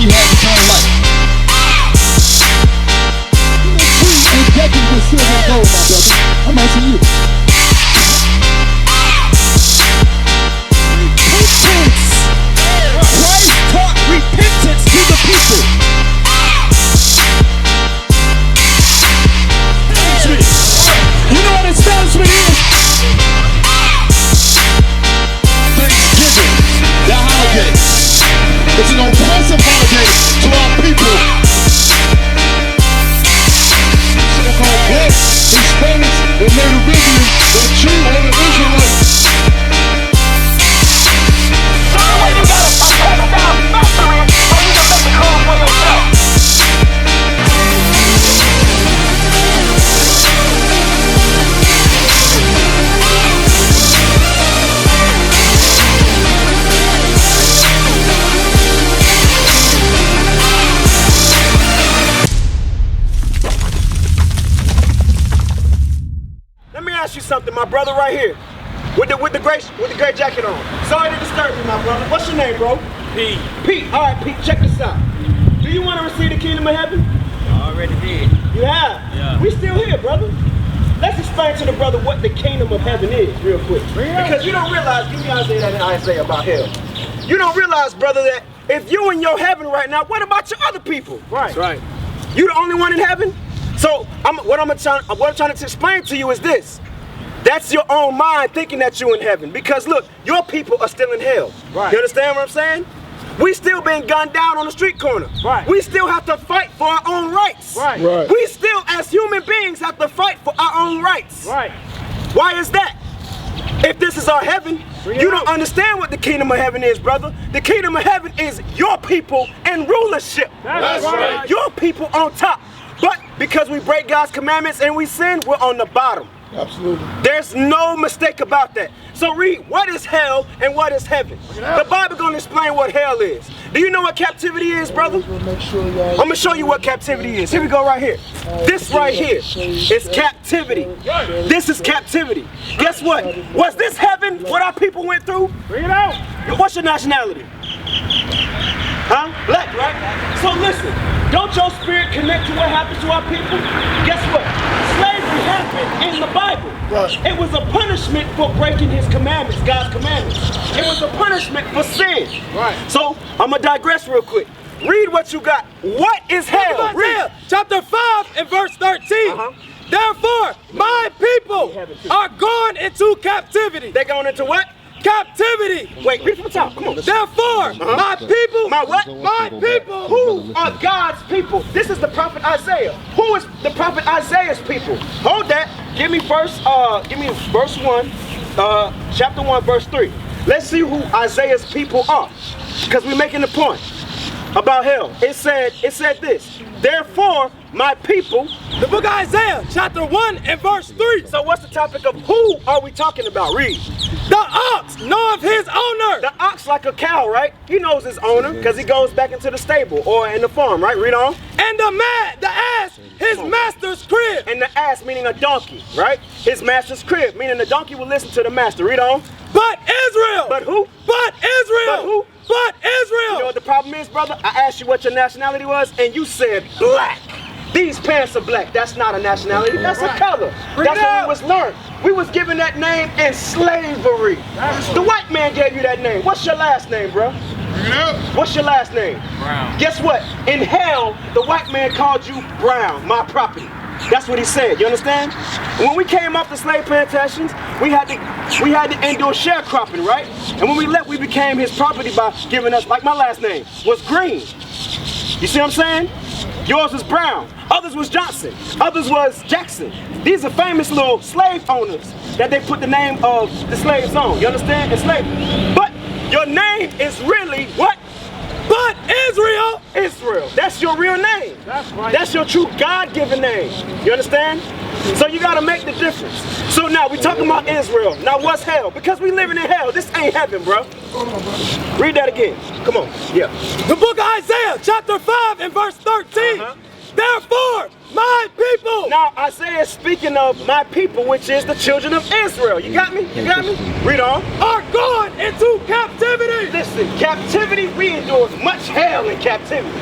he has eternal life. And judging with silver and gold, my brother. I'm asking you. Repentance. Christ taught repentance to the people. You know what establishment is? Thanksgiving, the holiday. It's an oppressive holiday to our people. So-called blacks, Hispanics, and Native Indians, the true and the Israelites. So when you got a pass-down factory, so you can make the call for yourself. Let me ask you something, my brother right here, with the gray jacket on. Sorry to disturb you, my brother. What's your name, bro? Pete. Pete. All right, Pete. Check this out. Do you want to receive the kingdom of heaven? I already did. You have. Yeah. We still here, brother. Let's explain to the brother what the kingdom of heaven is, real quick. Because you don't realize. Give me Isaiah about hell. You don't realize, brother, that if you in your heaven right now, what about your other people? Right. That's right. You the only one in heaven? So what I'm trying to explain to you is this. That's your own mind thinking that you're in heaven. Because look, your people are still in hell. Right. You understand what I'm saying? We still being gunned down on the street corner. Right. We still have to fight for our own rights. Right. Right. We still, as human beings, have to fight for our own rights. Right. Why is that? If this is our heaven, you don't understand what the kingdom of heaven is, brother. The kingdom of heaven is your people in rulership. That's right. Your people on top. But because we break God's commandments and we sin, we're on the bottom. Absolutely. There's no mistake about that. So read, what is hell and what is heaven? The Bible gonna explain what hell is. Do you know what captivity is, brother? I'm gonna show you what captivity is. Here we go right here. This right here is captivity. This is captivity. Guess what? Was this heaven what our people went through? Bring it out. What's your nationality? Huh? Black, right? So listen, don't your spirit connect to what happened to our people? Guess what? Slavery happened in the Bible. Right. It was a punishment for breaking his commandments, God's commandments. It was a punishment for sin. Right. So I'm gonna digress real quick. Read what you got. What is hell? Read. Chapter 5 and verse 13. Therefore, my people are gone into captivity. They going into what? Captivity. Wait, read from the top. Come on. Therefore, my people. My what? My people. Who are God's people? This is the prophet Isaiah. Who is the prophet Isaiah's people? Hold that. Give me verse 1, chapter 1, verse 3. Let's see who Isaiah's people are. Because we're making the point about hell. It said this. Therefore, my people. The book of Isaiah, chapter 1 and verse 3. So what's the topic of who are we talking about? Read. The ox knoweth his owner. The ox like a cow, right? He knows his owner because he goes back into the stable or in the farm, right? Read on. And the ass, his master's crib. And the ass meaning a donkey, right? His master's crib, meaning the donkey will listen to the master. Read on. But Israel. But who? But Israel. But who? But Israel. You know what the problem is, brother? I asked you what your nationality was, and you said black. These pants are black. That's not a nationality. That's a color. That's what we was learned. We was given that name in slavery. The white man gave you that name. What's your last name, bro? What's your last name? Brown. Guess what? In hell, the white man called you Brown, my property. That's what he said. You understand? When we came off the slave plantations, we had to endure sharecropping, right? And when we left, we became his property by giving us, like my last name was Green. You see what I'm saying? Yours was Brown. Others was Johnson. Others was Jackson. These are famous little slave owners that they put the name of the slaves on. You understand? It's slavery. But your name is really what? But Israel. Israel. That's your real name. That's right. That's your true God-given name. You understand? So you got to make the difference. So now we talking about Israel. Now what's hell? Because we living in hell. This ain't heaven, bro. Read that again. Come on. Yeah. The book of Isaiah, chapter 5 and verse 13. Therefore, my people. Now Isaiah is speaking of my people, which is the children of Israel. You got me? You got me? Read on. Are gone into captivity. listen, captivity, we endured much hell in captivity.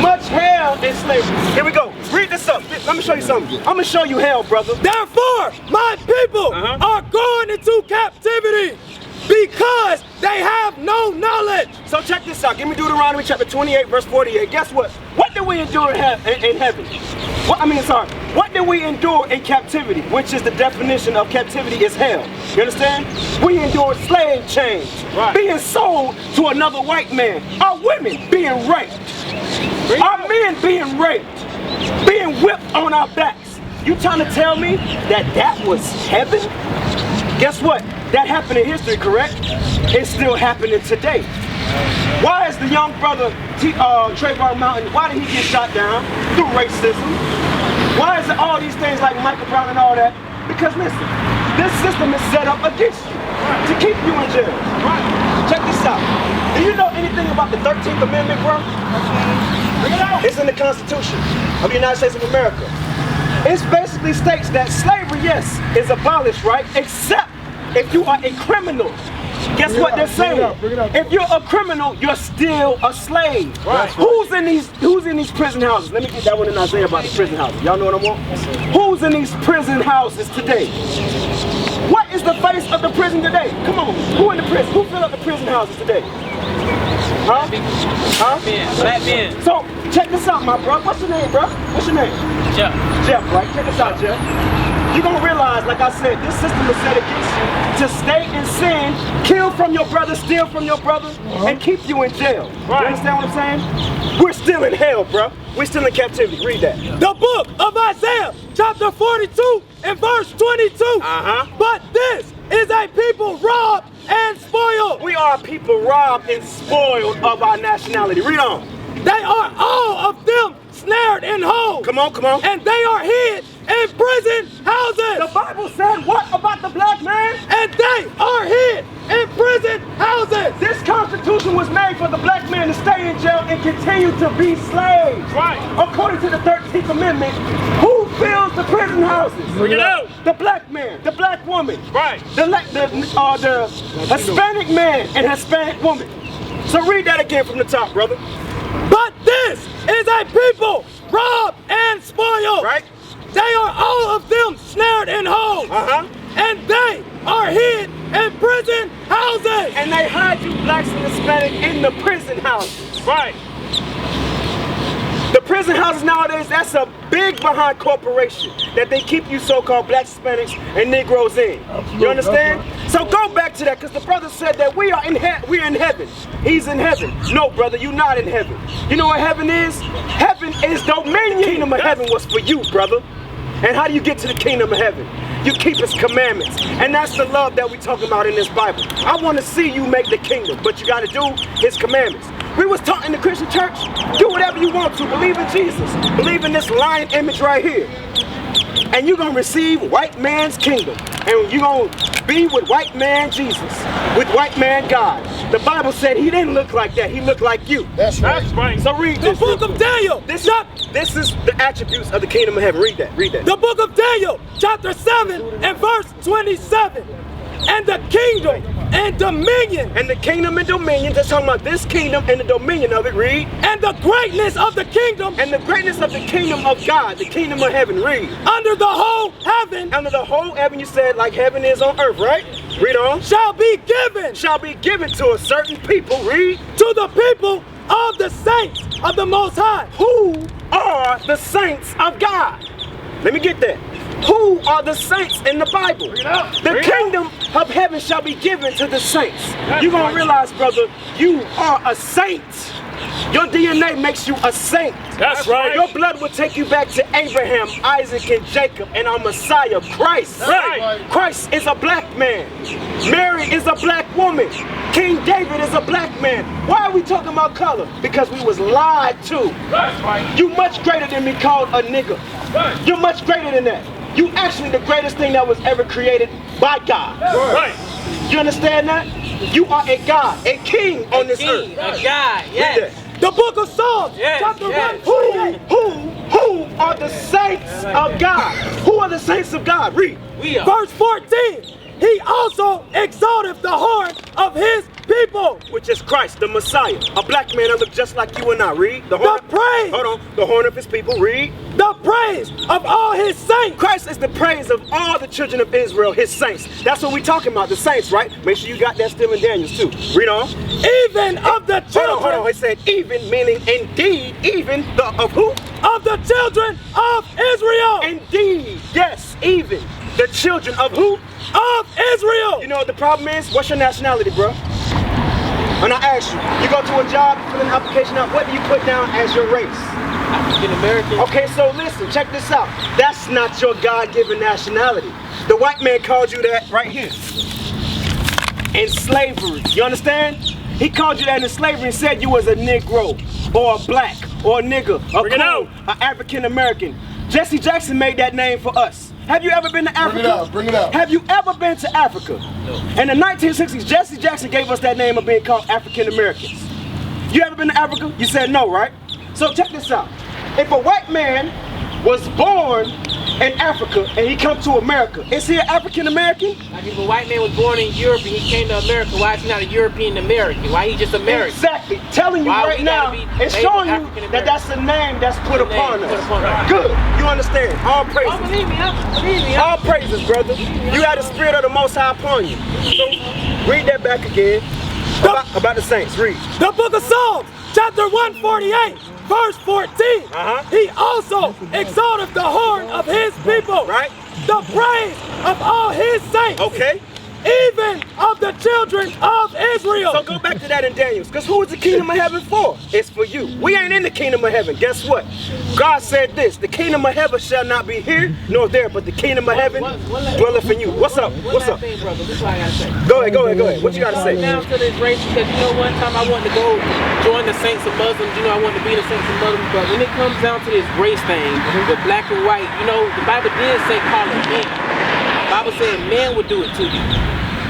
Much hell in slavery. Here we go. Read this up. Let me show you something. I'm gonna show you hell, brother. Therefore, my people are going into captivity because they have no knowledge. So check this out. Give me Deuteronomy chapter 28, verse 48. Guess what? What did we endure in heaven? What did we endure in captivity? Which is the definition of captivity is hell. You understand? We endured slave chains, being sold to another white man. Our women being raped. Our men being raped. Being whipped on our backs. You trying to tell me that was heaven? Guess what? That happened in history, correct? It's still happening today. Why is the young brother Trayvon Martin, why did he get shot down? Through racism. Why is it all these things like Michael Brown and all that? Because listen, this system is set up against you to keep you in jail. Check this out. Do you know anything about the 13th Amendment, bro? It's in the Constitution of the United States of America. It basically states that slavery, yes, is abolished, right? Except if you are a criminal. Guess what they're saying? If you're a criminal, you're still a slave. Who's in these prison houses? Let me get that one in Isaiah about the prison houses. Y'all know what I want? Who's in these prison houses today? What is the face of the prison today? Come on, who in the prison? Who fill up the prison houses today? Huh? Black men. So check this out, my bro. What's your name, bro? What's your name? Jeff. Jeff, right? Check this out, Jeff. You're gonna realize, like I said, this system is set against you to stay in sin, kill from your brother, steal from your brother, and keep you in jail. You understand what I'm saying? We're still in hell, bro. We're still in captivity. Read that. The book of Isaiah, chapter 42 and verse 22. But this is a people robbed and spoiled. We are a people robbed and spoiled of our nationality. Read on. They are all of them snared in holes. Come on, come on. And they are hid in prison houses. The Bible said what about the black man? And they are hid in prison houses. This Constitution was made for the black man to stay in jail and continue to be slaves. According to the 13th Amendment, who fills the prison houses? Bring it out. The black man, the black woman. The Hispanic man and Hispanic woman. So read that again from the top, brother. But this is a people robbed and spoiled. They are all of them snared in holes. And they are hid in prison houses. And they hide you blacks and Hispanic in the prison houses. The prison houses nowadays, that's a big behind corporation that they keep you so-called blacks, Hispanics, and Negroes in. You understand? So go back to that, because the brother said that we're in heaven. He's in heaven. No, brother, you're not in heaven. You know what heaven is? Heaven is dominion. Kingdom of heaven was for you, brother. And how do you get to the kingdom of heaven? You keep his commandments. And that's the love that we're talking about in this Bible. I want to see you make the kingdom, but you got to do his commandments. We was taught in the Christian church, do whatever you want to. Believe in Jesus. Believe in this lion image right here. And you're going to receive white man's kingdom. And you're going to be with white man Jesus, with white man God. The Bible said he didn't look like that. He looked like you. That's right. So read this. The book of Daniel. This is the attributes of the kingdom of heaven. Read that. Read that. The book of Daniel, chapter 7 and verse 27. And the kingdom and dominion. And the kingdom and dominion. That's talking about this kingdom and the dominion of it. Read. And the greatness of the kingdom. And the greatness of the kingdom of God. The kingdom of heaven. Read. Under the whole heaven. Under the whole heaven, you said like heaven is on earth, right? Read on. Shall be given. Shall be given to a certain people. Read. To the people of the saints of the Most High. Who are the saints of God? Let me get that. Who are the saints in the Bible? The kingdom of heaven shall be given to the saints. You're going to realize, brother, you are a saint. Your DNA makes you a saint. That's right. Your blood will take you back to Abraham, Isaac, and Jacob, and our Messiah, Christ. Christ is a black man. Mary is a black woman. King David is a black man. Why are we talking about color? Because we was lied to. That's right. You much greater than me called a nigger. You're much greater than that. You actually the greatest thing that was ever created by God. You understand that? You are a God, a king on this earth. A God, yes. The book of Psalms, chapter 148. Who are the saints of God? Who are the saints of God? Read. We are. Verse 14. He also exalteth the horn of his people, which is Christ, the Messiah, a black man that looked just like you and I. Read the horn. Hold on. The horn of his people. Read the praise of all his saints. Christ is the praise of all the children of Israel, his saints. That's what we talking about, the saints, right? Make sure you got that still in Daniels too. Read on. Even of the children. Hold on. It said even, meaning indeed, even of who? Of the children of Israel. Indeed, yes, even the children of who? Of Israel. You know what the problem is? What's your nationality, bro? When I ask you, you go to a job, you fill an application out, what do you put down as your race? African American. Okay, so listen, check this out. That's not your God-given nationality. The white man called you that right here. In slavery. You understand? He called you that in slavery and said you was a Negro, or a black, or a nigger, a coon, an African American. Jesse Jackson made that name for us. Have you ever been to Africa? Bring it out. Have you ever been to Africa? No. In the 1960s, Jesse Jackson gave us that name of being called African Americans. You ever been to Africa? You said no, right? So check this out. If a white man was born in Africa and he come to America, is he an African American? Like if a white man was born in Europe and he came to America, why is he not a European American? Why he just American? Exactly. Telling you Why right we now, gotta be it's labeled showing you African that that's a name that's put upon us. Good. You understand? All Oh, praises. believe me, believe me. All praises, brother. You had the spirit of the Most High upon you. So read that back again. About the saints. Read. The book of Psalms, chapter 148, verse 14. He also exalted the horn of his people. Right. The praise of all his saints. Okay. Even of the children of Israel. So go back to that in Daniels, because who is the kingdom of heaven for? It's for you. We ain't in the kingdom of heaven. Guess what? God said this, the kingdom of heaven shall not be here nor there, but the kingdom of heaven dwelleth in you. What's up? What's up? Thing, brother. This is what I gotta say. Go ahead. What you gotta say? Down to this race because you know one time I wanted to go join the Saints of Muslims. You know I wanted to be the Saints of Muslims, but when it comes down to this race thing with black and white, you know the Bible did say call it men. The Bible said man would do it to you.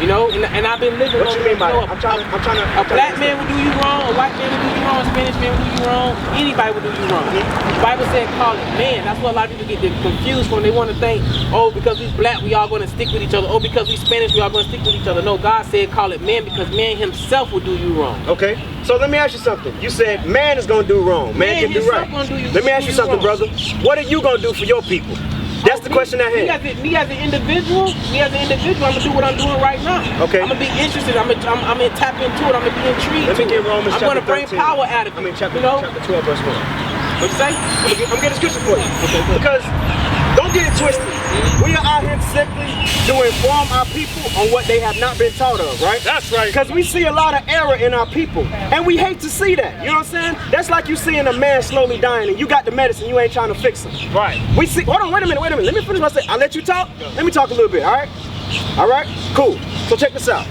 You know, and I've been living. What you mean by that? I'm trying to. A black man will do you wrong, a white man will do you wrong, a Spanish man will do you wrong, anybody will do you wrong. The Bible said call it man. That's what a lot of people get confused when they want to think, oh, because we black, we all going to stick with each other. Oh, because we Spanish, we all going to stick with each other. No, God said call it man because man himself will do you wrong. Okay, so let me ask you something. You said man is going to do wrong. Man can do right. Let me ask you something, brother. What are you going to do for your people? That's the question at hand. Me as an individual, I'm gonna do what I'm doing right now. Okay. I'm gonna be interested. I'm gonna tap into it. I'm gonna be intrigued. Let me get Romans chapter 13. I'm gonna bring power out of it. I mean chapter 12, verse 1. What you say? I'm getting a scripture for you. Okay. Because don't get it twisted. We are out here simply to inform our people on what they have not been taught of, right? That's right. Because we see a lot of error in our people, and we hate to see that. You know what I'm saying? That's like you seeing a man slowly dying, and you got the medicine, you ain't trying to fix him. Right. We see. Hold on. Wait a minute. Let me finish what I say. I'll let you talk. Let me talk a little bit. All right. All right. Cool. So check this out.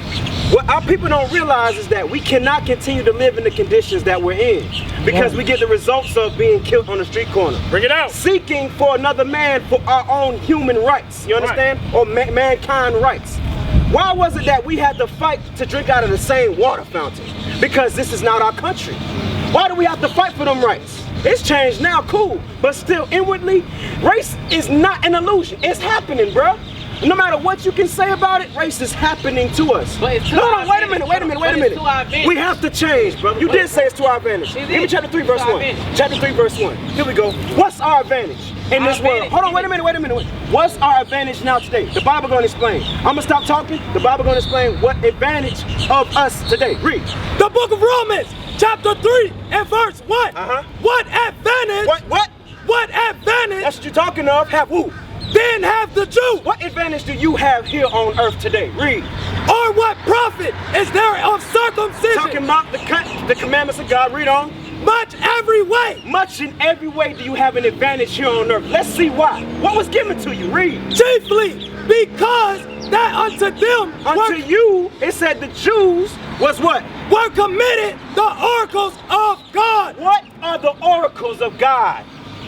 What our people don't realize is that we cannot continue to live in the conditions that we're in because we get the results of being killed on the street corner. Bring it out. Seeking for another man for our own human rights. You understand? Right. Or mankind rights. Why was it that we had to fight to drink out of the same water fountain? Because this is not our country. Why do we have to fight for them rights? It's changed now, cool. But still, inwardly, race is not an illusion. It's happening, bro. No matter what you can say about it, race is happening to us. But it's no, wait a minute. We have to change, bro. You did say it's to our advantage. Give me chapter 3, verse 1. Chapter 3, verse 1. Here we go. What's our advantage in this world? Hold on, wait a minute. What's our advantage now today? The Bible gonna explain. I'm gonna stop talking. The Bible gonna explain what advantage of us today. Read. The book of Romans, chapter 3 and verse 1. What advantage? What advantage? That's what you're talking of. Have who? Then have the Jew. What advantage do you have here on earth today? Read. Or what profit is there of circumcision? Talking about the commandments of God. Read on. Much every way. Much in every way do you have an advantage here on earth. Let's see why. What was given to you? Read. Chiefly because that unto them. Unto you, it said the Jews was what? Were committed the oracles of God. What are the oracles of God?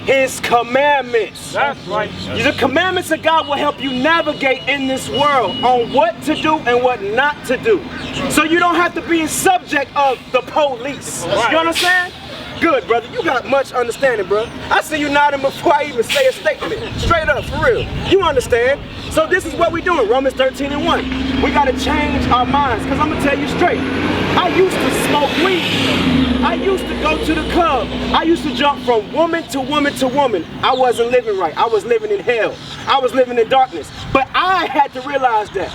His commandments. That's right. The commandments of God will help you navigate in this world on what to do and what not to do. So you don't have to be in subject of the police. Right. You understand? good, brother. You got much understanding, bro. I see you nodding before I even say a statement. Straight up, for real. You understand? So this is what we're doing, Romans 13:1. We got to change our minds, because I'm going to tell you straight. I used to smoke weed. I used to go to the club. I used to jump from woman to woman to woman. I wasn't living right. I was living in hell. I was living in darkness. But I had to realize that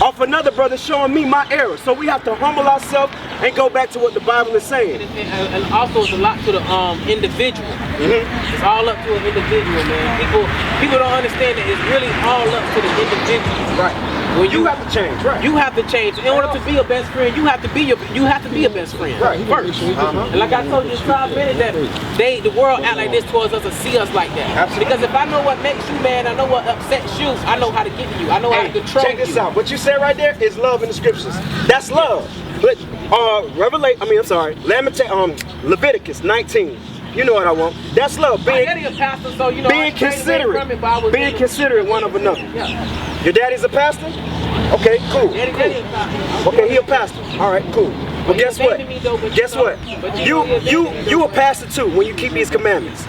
off another brother showing me my error. So we have to humble ourselves and go back to what the Bible is saying. And also it's a lot to the individual. It's all up to an individual, man. People don't understand that it's really all up to the individual. Right. When you have to change, right? You have to change. In order to be a best friend, you have to be a best friend. Right. First. And like I told you just 5 minutes that the world act like this towards us and see us like that. Absolutely. Because if I know what makes you mad, I know what upsets you, I know how to get to you. I know how to control you. Check this out. What you said right there is love in the scriptures. That's love. But Leviticus 19. You know what I want. That's love. My daddy a pastor, so you know. Being considerate. Being considerate one of another. Yeah. Your daddy's a pastor? Okay, cool. Daddy a pastor. Okay, he a pastor. All right, cool. But guess what? Guess what? You a pastor too when you keep these commandments.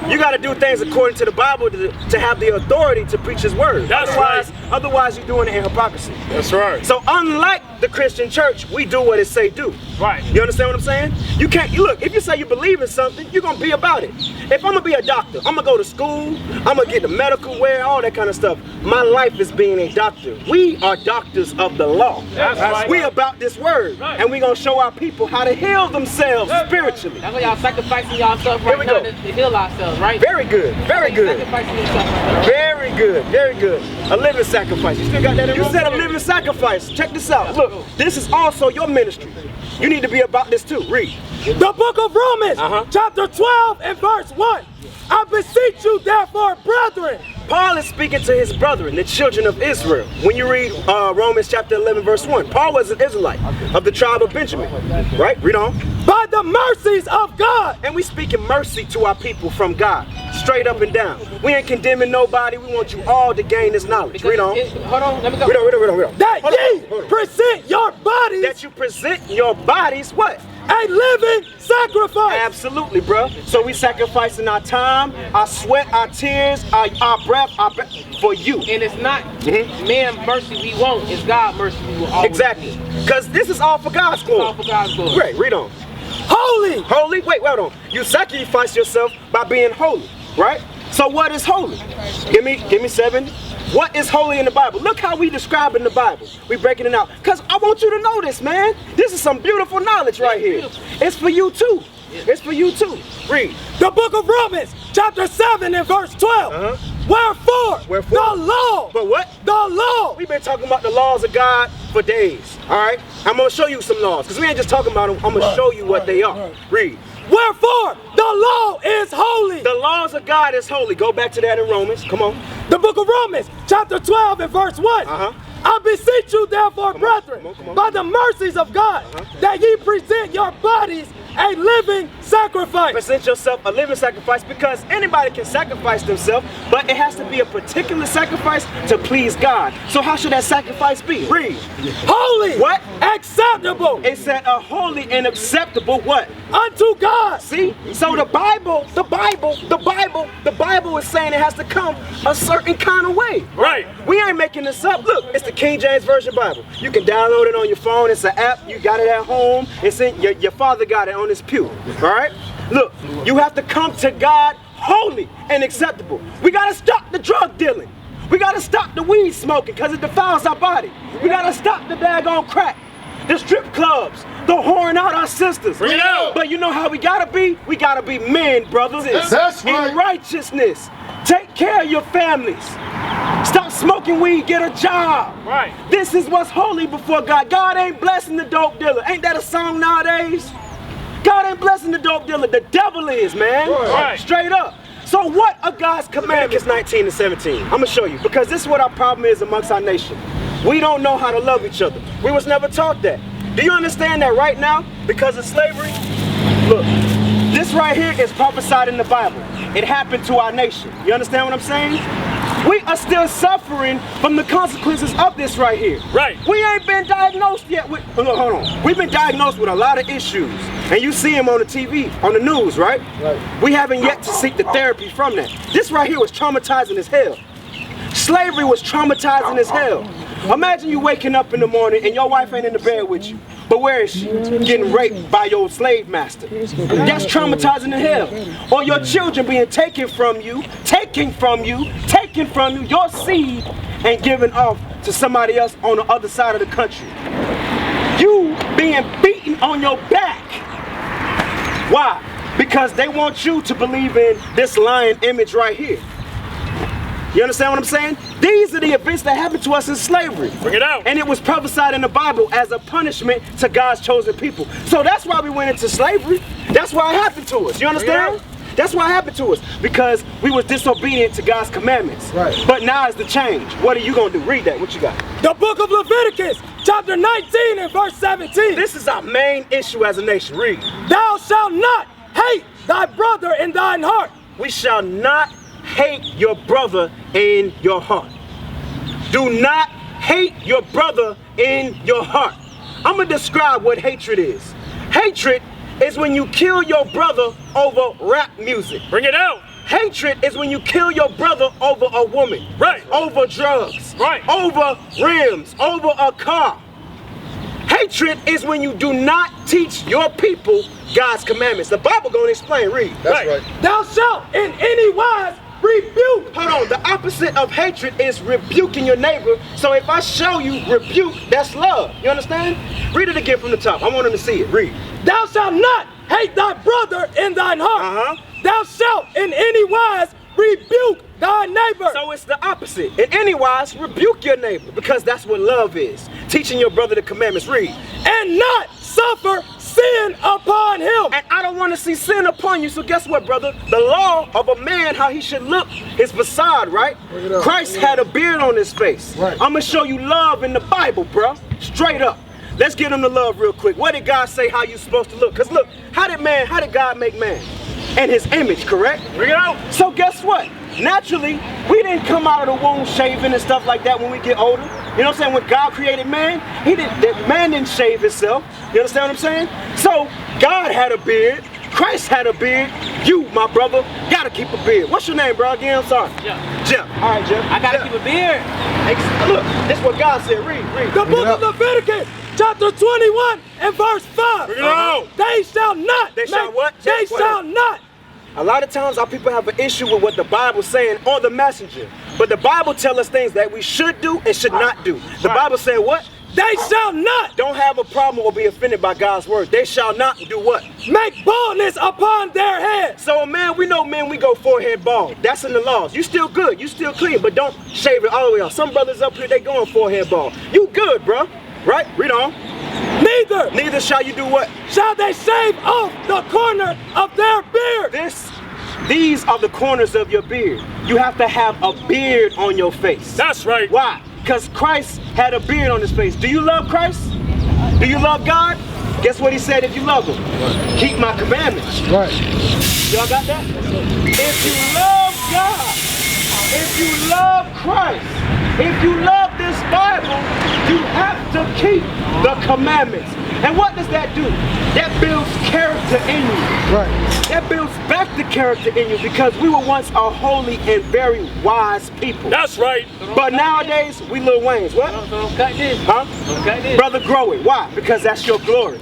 You got to do things according to the Bible to have the authority to preach His word. Otherwise you're doing it in hypocrisy. That's right. So unlike the Christian church, we do what it say do. Right. You understand what I'm saying? You can't, look, if you say you believe in something, you're going to be about it. If I'm going to be a doctor, I'm going to go to school, I'm going to get the medical wear, all that kind of stuff. My life is being a doctor. We are doctors of the law. That's right. We about this word. Right. And we're going to show our people how to heal themselves spiritually. That's why y'all sacrificing yourself right now to heal ourselves, right? Very good. Very good. Sacrificing yourself right now. Very good. Very good. A living sacrifice. You still got that in You said a living sacrifice. Check this out. Look, this is also your ministry. You need to be about this too. Read. The book of Romans, chapter 12 and verse 1. I beseech you therefore, brethren. Paul is speaking to his brethren, the children of Israel. When you read Romans chapter 11 verse 1, Paul was an Israelite of the tribe of Benjamin. Right? Read on. By the mercies of God. And we speaking mercy to our people from God. Straight up and down. We ain't condemning nobody. We want you all to gain this knowledge. Read on. Hold on, let me go. Read on. That ye present your bodies. That you present your bodies what? A living sacrifice. Absolutely, bro. So we sacrificing our time, our sweat, our tears, our breath, for you. And it's not man mercy we want, it's God mercy we will always. Exactly. Because this is all for God's glory. All for God's glory. Right, read on. Holy. Holy? Wait, hold on. You sacrifice yourself by being holy, right? So what is holy? Give me 7. What is holy in the Bible? Look how we describe it in the Bible. We breaking it out. Because I want you to know this, man. This is some beautiful knowledge right here. It's for you too. It's for you too. Read. The book of Romans, chapter 7 and verse 12. Wherefore? The law. But what? The law. We've been talking about the laws of God for days. All right? I'm going to show you some laws. Because we ain't just talking about them. I'm going to show you what they are. Read. Wherefore? The law is holy. The laws of God is holy. Go back to that in Romans. Come on. The book of Romans, chapter 12 and verse 1. I beseech you therefore, brethren, by the mercies of God, that ye present your bodies a living sacrifice. Present yourself a living sacrifice, because anybody can sacrifice themselves, but it has to be a particular sacrifice to please God. So how should that sacrifice be? Read. Holy. What? Acceptable. It said a holy and acceptable what? Unto God. See? So the Bible is saying it has to come a certain kind of way. Right. We ain't making this up. Look, it's the King James Version Bible. You can download it on your phone. It's an app. You got it at home. It's in your father got it on his pew. All right? Look, you have to come to God holy and acceptable. We got to stop the drug dealing. We got to stop the weed smoking because it defiles our body. We got to stop the daggone crack, the strip clubs, the whoring out our sisters. But you know how we got to be? We got to be men, brothers. That's right. In righteousness. Take care of your families. Stop smoking weed, get a job. Right. This is what's holy before God. God ain't blessing the dope dealer. Ain't that a song nowadays? God ain't blessing the dope dealer. The devil is, man. Right. Straight up. So what are God's commandments? 19 and 17. I'm going to show you. Because this is what our problem is amongst our nation. We don't know how to love each other. We was never taught that. Do you understand that right now, because of slavery? Look, this right here is prophesied in the Bible. It happened to our nation. You understand what I'm saying? We are still suffering from the consequences of this right here. Right. We ain't been diagnosed yet with, hold on. We've been diagnosed with a lot of issues. And you see them on the TV, on the news, right? Right. We haven't yet to seek the therapy from that. This right here was traumatizing as hell. Slavery was traumatizing as hell. Imagine you waking up in the morning and your wife ain't in the bed with you. But where is she? Getting raped by your slave master. That's traumatizing as hell. Or your children being taken from you, your seed, and given off to somebody else on the other side of the country. You being beaten on your back. Why? Because they want you to believe in this lion image right here. You understand what I'm saying? These are the events that happened to us in slavery. Bring it out. And it was prophesied in the Bible as a punishment to God's chosen people. So that's why we went into slavery. That's why it happened to us. You understand? That's why it happened to us. Because we was disobedient to God's commandments. Right. But now is the change. What are you going to do? Read that. What you got? The book of Leviticus, chapter 19 and verse 17. This is our main issue as a nation. Read. Thou shalt not hate thy brother in thine heart. We shall not hate your brother in your heart. Do not hate your brother in your heart. I'm going to describe what hatred is. Hatred is when you kill your brother over rap music. Bring it out. Hatred is when you kill your brother over a woman. Right. Over drugs. Right. Over rims. Over a car. Hatred is when you do not teach your people God's commandments. The Bible going to explain. Read. That's right. Thou shalt in any wise rebuke. Hold on. The opposite of hatred is rebuking your neighbor. So if I show you rebuke, that's love. You understand? Read it again from the top. I want them to see it. Read. Thou shalt not hate thy brother in thine heart. Thou shalt in any wise rebuke thy neighbor. So it's the opposite. In any wise, rebuke your neighbor, because that's what love is. Teaching your brother the commandments. Read. And not suffer sin upon him. And I don't want to see sin upon you. So guess what, brother? The law of a man, how he should look, his facade, right? Christ had a beard on his face. Right. I'm going to show you love in the Bible, bro. Straight up. Let's get him to love real quick. What did God say how you supposed to look? Because look, how did God make man? In his image, correct? Bring it out. So guess what? Naturally, we didn't come out of the womb shaving and stuff like that when we get older. You know what I'm saying? When God created man, man didn't shave himself. You understand what I'm saying? So God had a beard. Christ had a beard. You, my brother, gotta keep a beard. What's your name, bro? Again, I'm sorry. Jeff. All right, Jeff. I gotta keep a beard. Look, this is what God said. Read. The book of Leviticus, chapter 21 and verse 5. They shall not. They shall what? They shall not. A lot of times our people have an issue with what the Bible's saying or the messenger. But the Bible tells us things that we should do and should not do. The Bible said what? They shall not. Don't have a problem or be offended by God's word. They shall not do what? Make baldness upon their heads. So man, we know men, we go forehead bald. That's in the laws. You still good, you still clean, but don't shave it all the way off. Some brothers up here, they going forehead bald. You good, bro. Right? Read on. Neither shall you do what? Shall they shave off the corner of their beard. These are the corners of your beard. You have to have a beard on your face. That's right. Why? Because Christ had a beard on his face. Do you love Christ? Do you love God? Guess what he said if you love him? Keep my commandments. Right. Y'all got that? If you love God, if you love Christ, if you love this Bible, you have to keep the commandments. And what does that do? That builds character in you. Right. That builds back the character in you, because we were once a holy and very wise people. That's right. But nowadays, we Lil Wayne's. What? Don't cut this. Huh? Don't cut this. Brother, grow it. Why? Because that's your glory.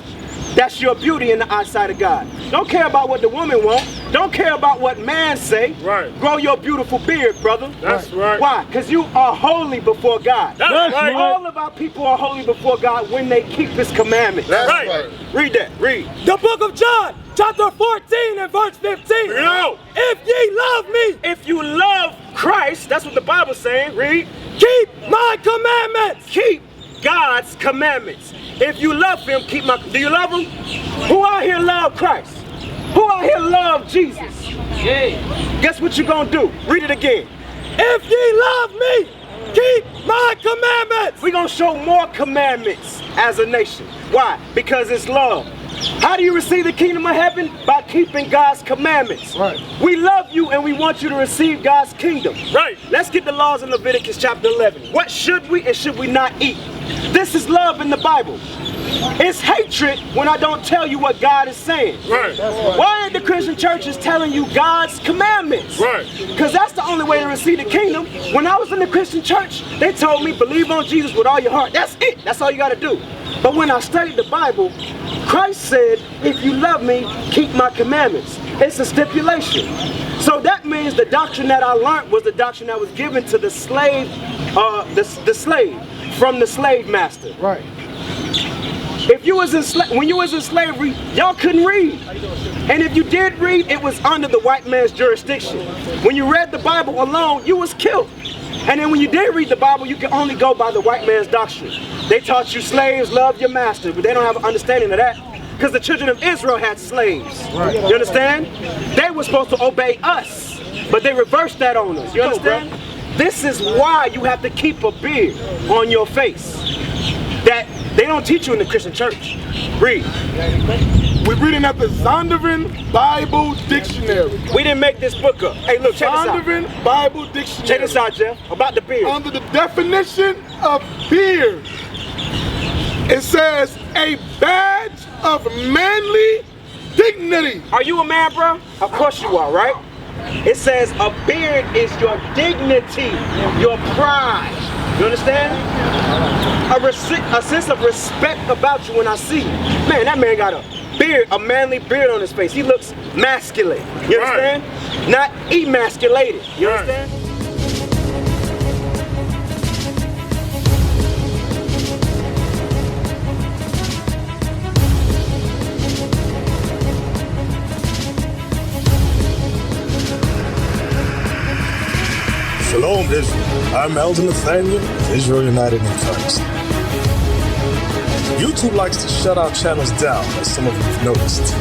That's your beauty in the eyesight of God. Don't care about what the woman wants. Don't care about what man say. Right. Grow your beautiful beard, brother. That's right. Why? Because you are holy before God. That's right. All of our people are holy before God when they keep his commandments. That's right. Read that. Read. The book of John, chapter 14 and verse 15. No. If ye love me. If you love Christ, that's what the Bible's saying. Read. Keep my commandments. Keep God's commandments. If you love him, keep my... Do you love him? Who out here love Christ? Who out here love Jesus? Yeah. Guess what you gonna do? Read it again. If ye love me, keep my commandments. We're gonna show more commandments as a nation. Why? Because it's love. How do you receive the kingdom of heaven? By keeping God's commandments. Right. We love you and we want you to receive God's kingdom. Right. Let's get the laws in Leviticus chapter 11. What should we and should we not eat? This is love in the Bible. It's hatred when I don't tell you what God is saying. Right. Why ain't the Christian churches telling you God's commandments? Right. Because that's the only way to receive the kingdom. When I was in the Christian church, they told me believe on Jesus with all your heart. That's it. That's all you got to do. But when I studied the Bible, Christ said, if you love me, keep my commandments. It's a stipulation. So that means the doctrine that I learned was the doctrine that was given to the slave, the slave from the slave master. Right. If you was when you was in slavery, y'all couldn't read. And if you did read, it was under the white man's jurisdiction. When you read the Bible alone, you was killed. And then when you did read the Bible, you could only go by the white man's doctrine. They taught you slaves love your master, but they don't have an understanding of that. Because the children of Israel had slaves. Right. You understand? They were supposed to obey us, but they reversed that on us. You understand? This is why you have to keep a beard on your face. That they don't teach you in the Christian church. Read. We're reading at the Zondervan Bible Dictionary. We didn't make this book up. Hey, look, check this out. Zondervan Bible Dictionary. Check this out, Jeff. About the beard. Under the definition of beard, it says a badge of manly dignity. Are you a man, bro? Of course you are, right? It says a beard is your dignity, your pride. You understand? A sense of respect about you when I see you. Man, that man got a beard, a manly beard on his face. He looks masculine. You understand? Not emasculated. You understand? Shalom, Israel. I'm Elder Nathaniel of Israel United in Christ. YouTube likes to shut our channels down, as some of you have noticed,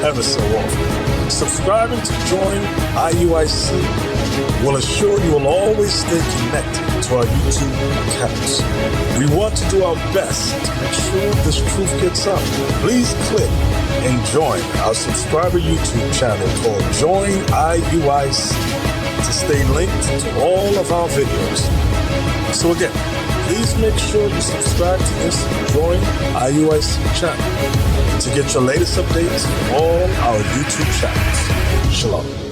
ever so often. Subscribing to join IUIC will assure you will always stay connected to our YouTube accounts. We want to do our best to make sure this truth gets out. Please click and join our subscriber YouTube channel called Join IUIC to stay linked to all of our videos. So again, please make sure you subscribe to this Join IUIC channel to get your latest updates from all our YouTube channels. Shalom.